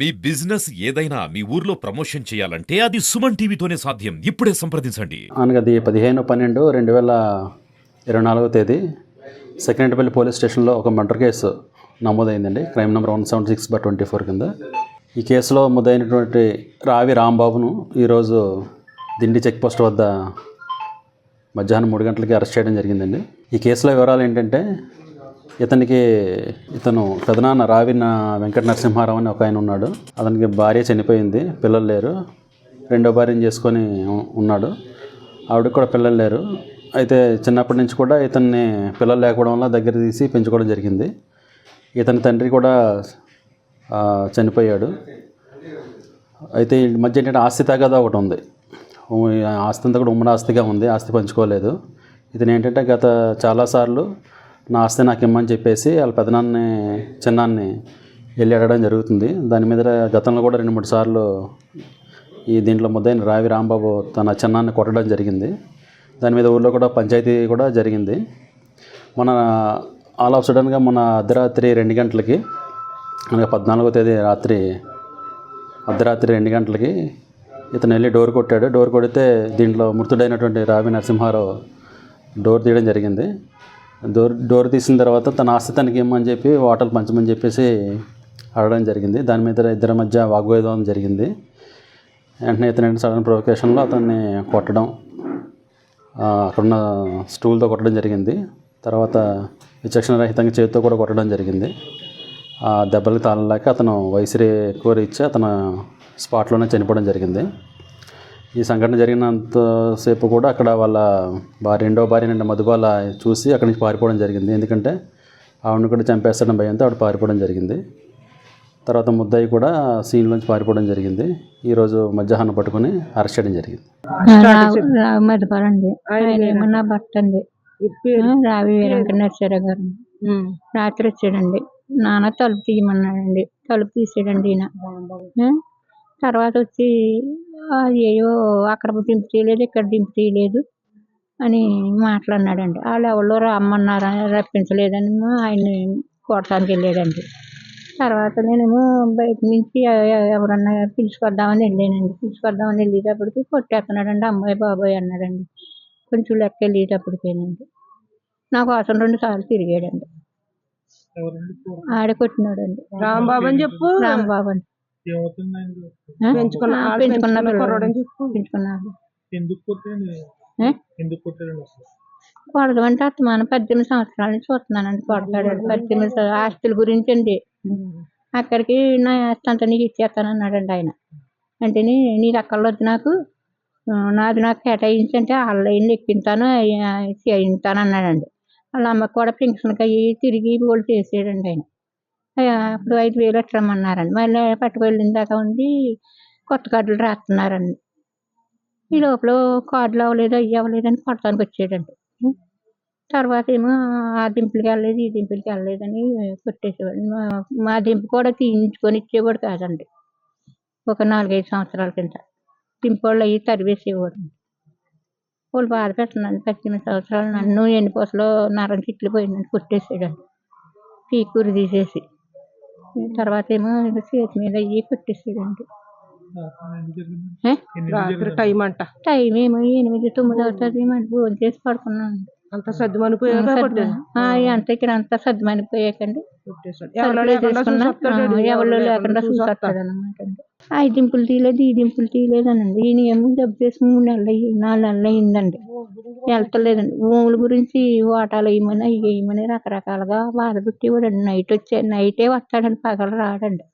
మీ business ఏదైనా మీ ఊర్లో promotion చేయాలంటే అది సుమన్ టీవీతోనే సాధ్యం. ఇప్పుడే సంప్రదించండి. అనగది 15/12/2024 తేదీ సెకండ్పల్లి పోలీస్ స్టేషన్లో ఒక మర్డర్ కేసు నమోదైందండి. క్రైమ్ నెంబర్ 176/24 కింద. ఈ కేసులో ముద్దైనటువంటి రావి రాంబాబును ఈరోజు దిండి చెక్ పోస్ట్ వద్ద మధ్యాహ్నం 3 గంటలకి అరెస్ట్ చేయడం జరిగిందండి. ఈ కేసులో వివరాలు ఏంటంటే, ఇతను పెదనాన్న రావిన వెంకట నరసింహారావు అని ఒక ఆయన ఉన్నాడు. అతనికి భార్య చనిపోయింది, పిల్లలు లేరు. రెండో భార్యను చేసుకొని ఉన్నాడు. ఆవిడకి కూడా పిల్లలు లేరు. అయితే చిన్నప్పటి నుంచి కూడా ఇతన్ని పిల్లలు లేకపోవడం వల్ల దగ్గర తీసి పెంచుకోవడం జరిగింది. ఇతని తండ్రి కూడా చనిపోయాడు. అయితే ఈ మధ్య ఏంటంటే ఆస్తి తగాదా ఒకటి ఉంది. ఆస్తి అంతా కూడా ఉమ్మడి ఆస్తిగా ఉంది, ఆస్తి పంచుకోలేదు. ఇతను ఏంటంటే గత చాలాసార్లు నా ఆస్తి నాకు ఇమ్మని చెప్పేసి వాళ్ళ పెదనాన్ని చిన్నాన్ని వెళ్ళి అడగడం జరుగుతుంది. దాని మీద గతంలో కూడా 2-3 సార్లు ఈ దీంట్లో ముద్దైన రావి రాంబాబు తన చిన్నాన్ని కొట్టడం జరిగింది. దాని మీద ఊళ్ళో కూడా పంచాయతీ కూడా జరిగింది. మన ఆల్ ఆఫ్ సడన్గా మన అర్ధరాత్రి 2 గంటలకి, అనగా 14వ తేదీ అర్ధరాత్రి 2 గంటలకి ఇతను వెళ్ళి డోర్ కొట్టాడు. డోర్ కొడితే దీంట్లో మృతుడైనటువంటి రావి నరసింహారావు డోర్ తీయడం జరిగింది. డోర్ తీసిన తర్వాత తన ఆస్తి తనకి ఇమ్మని చెప్పి వాటలు పంచమని చెప్పేసి అడగడం జరిగింది. దాని మీద ఇద్దరి మధ్య వాగ్వాదం జరిగింది. వెంటనే ఇతను సడన్ ప్రొవొకేషన్లో అతన్ని కొట్టడం, అక్కడున్న స్టూల్తో కొట్టడం జరిగింది. తర్వాత విచక్షణరహితంగా చేతితో కూడా కొట్టడం జరిగింది. ఆ దెబ్బలకి తాళలేక అతను వయసురే ఎక్కువ ఇచ్చి అతను స్పాట్లోనే చనిపోవడం జరిగింది. ఈ సంఘటన జరిగినంతసేపు కూడా అక్కడ వాళ్ళ రెండో భార్య నుండి మధుబాల చూసి అక్కడి నుంచి పారిపోవడం జరిగింది. ఎందుకంటే ఆవిడని కూడా చంపేస్తాడని భయంతో ఆవిడ పారిపోవడం జరిగింది. తర్వాత ముద్దాయి కూడా సీన్ నుంచి పారిపోవడం జరిగింది. ఈరోజు మధ్యాహ్నం పట్టుకుని అరెస్ట్ చేయడం జరిగింది. మధుబాలండి, ఆయన ఏమన్నా భర్త అండి, రావి వెంకట నరసింహారావు గారు. రాత్రి వచ్చాడండి. నాన్న తలుపు తీయమన్నాడండి, తలుపు తీసాడండి ఈయన. తర్వాత వచ్చి అయ్యో అక్కడ దింపు తీయలేదు, ఇక్కడ దింపు తీయలేదు అని మాట్లాడినాడండి. వాళ్ళు ఎవరో రమ్మన్నారా, రప్పించలేదని ఆయన్ని కొట్టడానికి వెళ్ళాడండి. తర్వాత నేనేమో బయట నుంచి ఎవరన్నా పిలుచుకొద్దామని వెళ్ళానండి. పిలుచుకొద్దామని వెళ్ళేటప్పటికి కొట్టేస్తున్నాడండి. అమ్మాయి బాబాయ్ అన్నాడండి. కొంచెం లెక్క వెళ్ళేటప్పటికేనండి నా కోసం 2 సార్లు తిరిగాడండి. ఆడ కొట్టినాడండి. రాంబాబు అని చెప్పు. రాంబాబు అండి. కొడదామంటే అత్తమానం 18 సంవత్సరాల నుంచి చూస్తున్నానండి. కొడతాడు 18 ఆస్తుల గురించి అండి. అక్కడికి నా ఆస్తి అంతా నీకు ఇచ్చేస్తానన్నాడండి ఆయన. అంటే నీకు అక్కర్లో వద్దు, నాది నాకు కేటాయించంటే వాళ్ళ ఇల్లు ఎక్కింతాను చేయించాను అన్నాడండి. వాళ్ళ అమ్మకి కూడా పెన్షన్కి అయ్యి తిరిగి వాళ్ళు చేసాడండి ఆయన. అప్పుడు 5,000 ఎట్టరమ్మన్నారండి. మళ్ళీ పట్టుకెళ్ళిన దాకా ఉండి కొత్త కార్డులు రాస్తున్నారండి. ఈ లోపల కార్డులు అవ్వలేదు, అవ్వలేదని కొడతానికి వచ్చాడండి. తర్వాత ఏమో ఆ దింపులకి వెళ్ళలేదు, ఈ దింపులకి వెళ్ళలేదని కొట్టేసేవాడు. మా దింపు కూడా తీయించుకొని ఇచ్చేవాడు కాదండి. ఒక 4-5 సంవత్సరాల కింద దింపోళ్ళు అయ్యి తరివేసేవాడు. వాళ్ళు బాధ పెట్టండి. 18 సంవత్సరాలు నన్ను ఎన్నిపోసలో నరం చిట్లు పోయిందని కొట్టేసాడండి, పీకూరు తీసేసి. తర్వాత ఏమో చేతి మీద అయ్యి కొట్టేసాడండి. టైం ఏమో 8-9 అవుతుంది. మళ్ళీ భోజనం చేసి పడుకున్నాను. అంత సర్దుమనిపోయాక అంత ఇక్కడ అంతా సర్దుమనిపోయాకండి. ఎవరు లేకుండా చూసేస్తాడు అనమాట అండి. 5 దింపులు తీయలేదు, ఈ దింపులు తీయలేదనండి. ఈయన ఏమో డబ్బు చేసి 3 నెలలు 4 నెలలు అయిందండి. వెళ్తలేదండి. భూముల గురించి ఓటాలు వేయమని అవి వేయమని రకరకాలుగా బాధ పెట్టేవాడండి. నైటే వస్తాడండి, పగలు రాడండి.